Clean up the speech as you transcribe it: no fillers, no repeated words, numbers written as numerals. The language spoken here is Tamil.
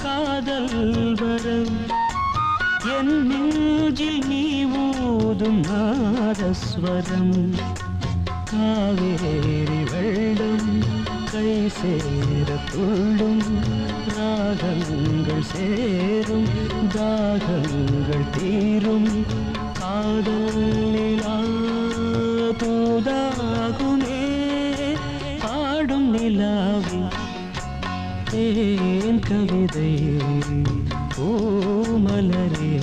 காதல் வரம் என் நெஞ்சில் நீ ஊதும் நாதஸ்வரம் காவேரி வெள்ளம் கை சேர துள்ளும் ராகங்கள் சேரும் தாகங்கள் தீரும் காதல் நிலா தூதாகுமே பாடும் நிலாவி தேன் கவிதை பூ மலரே